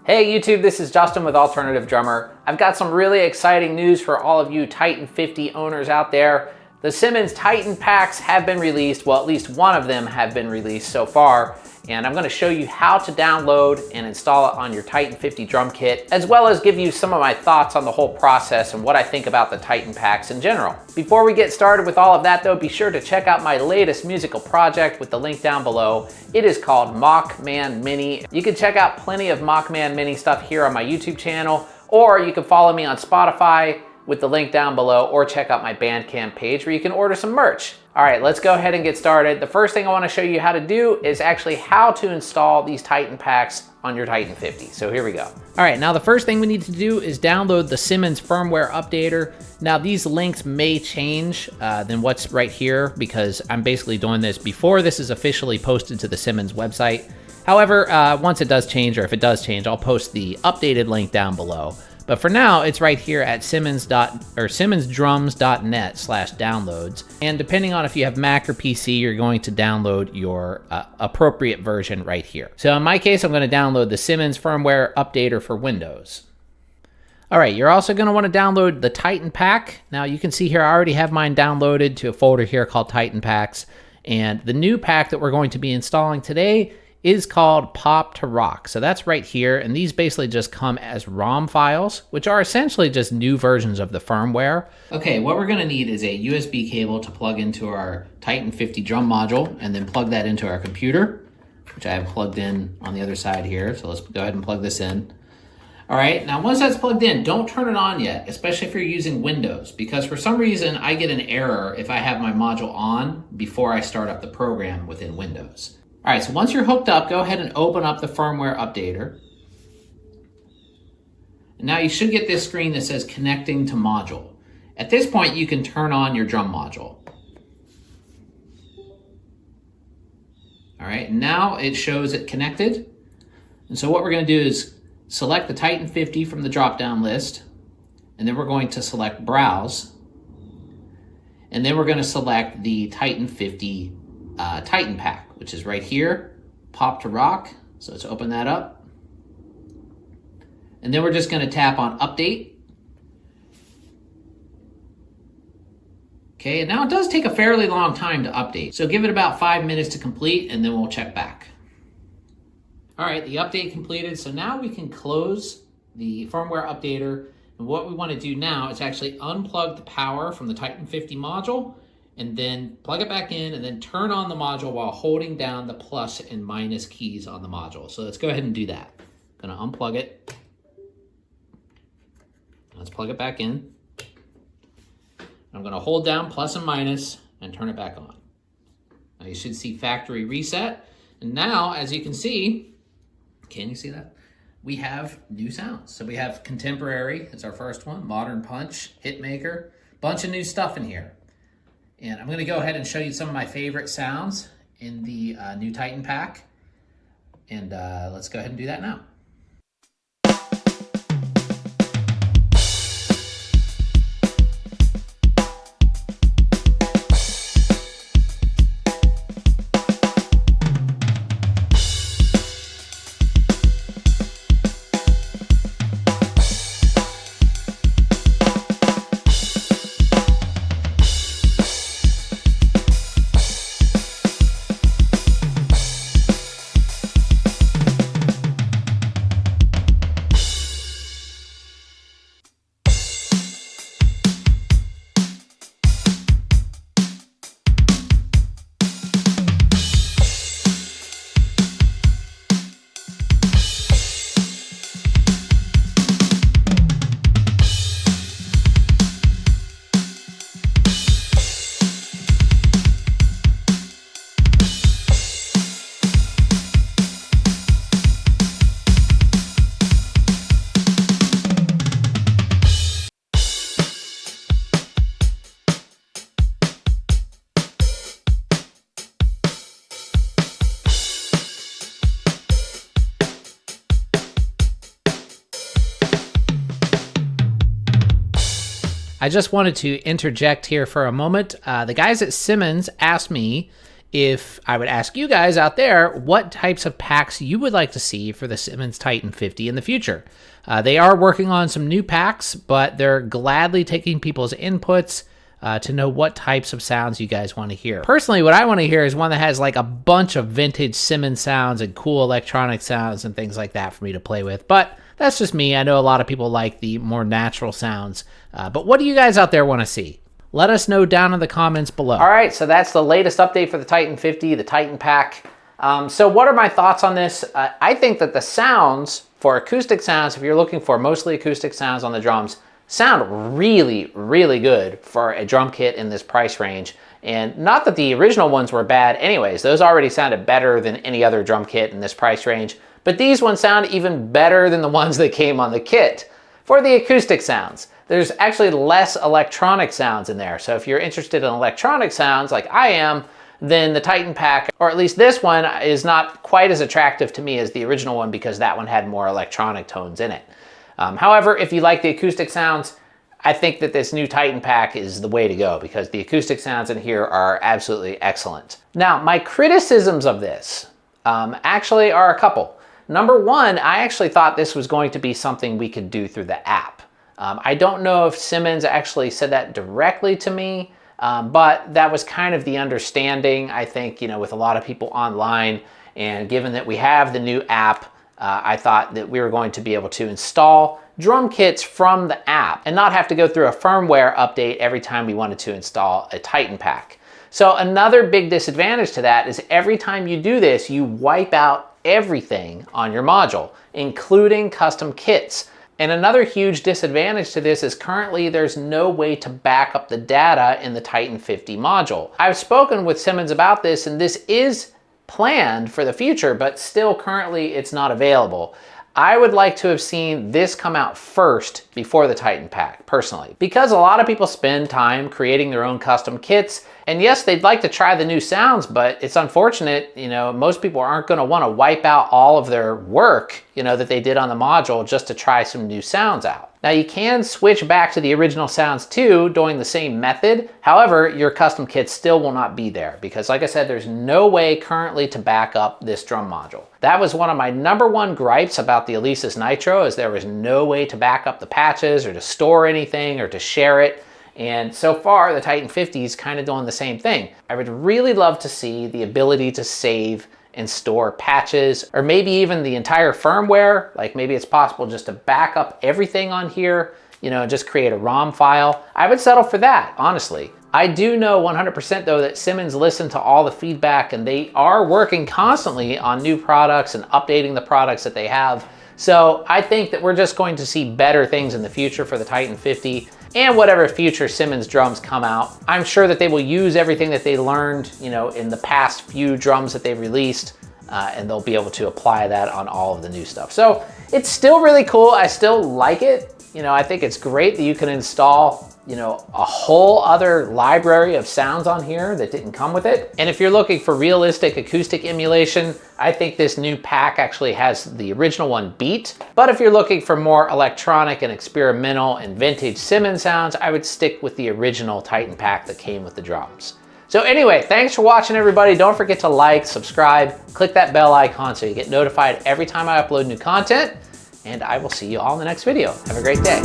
Hey YouTube, this is Justin with Alternative Drummer. I've got some really exciting news for all of you Titan 50 owners out there. The Simmons Titan packs have been released, well at least one of them have been released so far, and I'm going to show you how to download and install it on your Titan 50 drum kit, as well as give you some of my thoughts on the whole process and what I think about the Titan packs in general. Before we get started with all of that though, be sure to check out my latest musical project with the link down below. It is called Mockman Mini. You can check out plenty of Mockman Mini stuff here on my YouTube channel, or you can follow me on Spotify with the link down below, or check out my Bandcamp page where you can order some merch. All right, let's go ahead and get started. The first thing I want to show you how to do is actually how to install these Titan packs on your Titan 50. So here we go. All right, now the first thing we need to do is download the Simmons firmware updater. Now these links may change than what's right here because I'm basically doing this before this is officially posted to the Simmons website. However, once it does change, or if it does change, I'll post the updated link down below. But for now, it's right here at simmonsdrums.net/downloads. And depending on if you have Mac or PC, you're going to download your appropriate version right here. So in my case, I'm going to download the Simmons firmware updater for Windows. All right, you're also going to want to download the Titan pack. Now you can see here, I already have mine downloaded to a folder here called Titan Packs. And the new pack that we're going to be installing today is called Pop to Rock. So that's right here, and these basically just come as ROM files, which are essentially just new versions of the firmware. Okay, what we're gonna need is a USB cable to plug into our Titan 50 drum module, and then plug that into our computer, which I have plugged in on the other side here. So let's go ahead and plug this in. All right, now once that's plugged in, don't turn it on yet, especially if you're using Windows, because for some reason I get an error if I have my module on before I start up the program within Windows. All right, so once you're hooked up, go ahead and open up the firmware updater. And now you should get this screen that says connecting to module. At this point, you can turn on your drum module. All right, now it shows it connected. And so what we're gonna do is select the Titan 50 from the drop-down list, and then we're going to select Browse, and then we're gonna select the Titan 50 Titan pack, which is right here, Pop to Rock. So let's open that up. And then we're just gonna tap on Update. Okay, and now it does take a fairly long time to update. So give it about 5 minutes to complete, and then we'll check back. All right, the update completed. So now we can close the firmware updater. And what we wanna do now is actually unplug the power from the Titan 50 module, and then plug it back in, and then turn on the module while holding down the plus and minus keys on the module. So let's go ahead and do that. I'm gonna unplug it. Let's plug it back in. I'm gonna hold down plus and minus and turn it back on. Now you should see factory reset. And now, as you can see, can you see that? We have new sounds. So we have Contemporary, it's our first one, Modern Punch, Hitmaker, bunch of new stuff in here. And I'm going to go ahead and show you some of my favorite sounds in the new Titan pack. And let's go ahead and do that now. I just wanted to interject here for a moment. The guys at Simmons asked me if I would ask you guys out there what types of packs you would like to see for the Simmons Titan 50 in the future. They are working on some new packs, but they're gladly taking people's inputs to know what types of sounds you guys want to hear. Personally, what I want to hear is one that has like a bunch of vintage Simmons sounds and cool electronic sounds and things like that for me to play with. But that's just me. I know a lot of people like the more natural sounds. But what do you guys out there want to see? Let us know down in the comments below. All right, so that's the latest update for the Titan 50, the Titan pack. So what are my thoughts on this? I think that the sounds, for acoustic sounds, if you're looking for mostly acoustic sounds on the drums, sound really, really good for a drum kit in this price range. And not that the original ones were bad anyways, those already sounded better than any other drum kit in this price range, but these ones sound even better than the ones that came on the kit. For the acoustic sounds, there's actually less electronic sounds in there. So if you're interested in electronic sounds like I am, then the Titan pack, or at least this one, is not quite as attractive to me as the original one because that one had more electronic tones in it. However, if you like the acoustic sounds, I think that this new Titan pack is the way to go because the acoustic sounds in here are absolutely excellent. Now, my criticisms of this actually are a couple. Number one, I actually thought this was going to be something we could do through the app. I don't know if Simmons actually said that directly to me, but that was kind of the understanding, I think, with a lot of people online. And given that we have the new app, I thought that we were going to be able to install drum kits from the app and not have to go through a firmware update every time we wanted to install a Titan pack. So another big disadvantage to that is every time you do this, you wipe out everything on your module, including custom kits. And another huge disadvantage to this is currently there's no way to back up the data in the Titan 50 module. I've spoken with Simmons about this, and this is planned for the future, but still currently it's not available. I would like to have seen this come out first before the Titan pack, personally, because a lot of people spend time creating their own custom kits. And yes, they'd like to try the new sounds, but it's unfortunate, most people aren't going to want to wipe out all of their work, that they did on the module just to try some new sounds out. Now you can switch back to the original sounds too, doing the same method. However, your custom kit still will not be there because like I said, there's no way currently to back up this drum module. That was one of my #1 gripes about the Alesis Nitro, is there was no way to back up the patches or to store anything or to share it. And so far, the Titan 50 is kind of doing the same thing. I would really love to see the ability to save and store patches, or maybe even the entire firmware. Like maybe it's possible just to back up everything on here, just create a ROM file. I would settle for that, honestly. I do know 100% though that Simmons listened to all the feedback and they are working constantly on new products and updating the products that they have. So I think that we're just going to see better things in the future for the Titan 50 and whatever future Simmons drums come out. I'm sure that they will use everything that they learned, in the past few drums that they've released, and they'll be able to apply that on all of the new stuff. So it's still really cool. I still like it. I think it's great that you can install, a whole other library of sounds on here that didn't come with it. And if you're looking for realistic acoustic emulation, I think this new pack actually has the original one beat. But if you're looking for more electronic and experimental and vintage Simmons sounds, I would stick with the original Titan pack that came with the drums. So anyway, thanks for watching, everybody. Don't forget to like, subscribe, click that bell icon so you get notified every time I upload new content. And I will see you all in the next video. Have a great day.